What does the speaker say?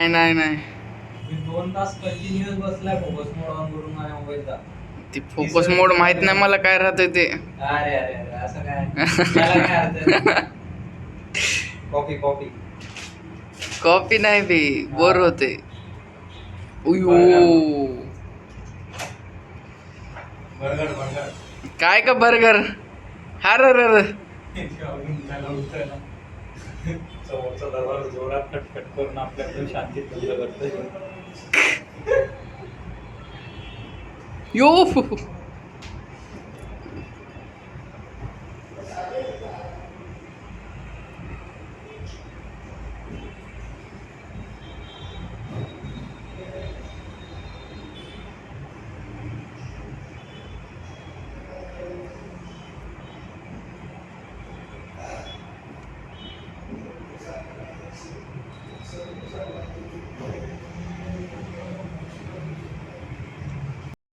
नाही नाही मी 2 तास कंटिन्यूअस बसलाय फोकस मोड ऑन करून माझ्या मोबाईलचा. ते फोकस मोड माहित नाही मला काय राहतंय ते. अरे अरे अरे असं काय त्याला काय अर्थ आहे? कॉफी कॉफी कॉपी नाही बी बोर होते. उयो बर्गर बर्गर काय का बर्गर. हर समोरचा दरवाजा जोरात खटखट करून आपल्याकडे शांतीत बंद करतोय. यो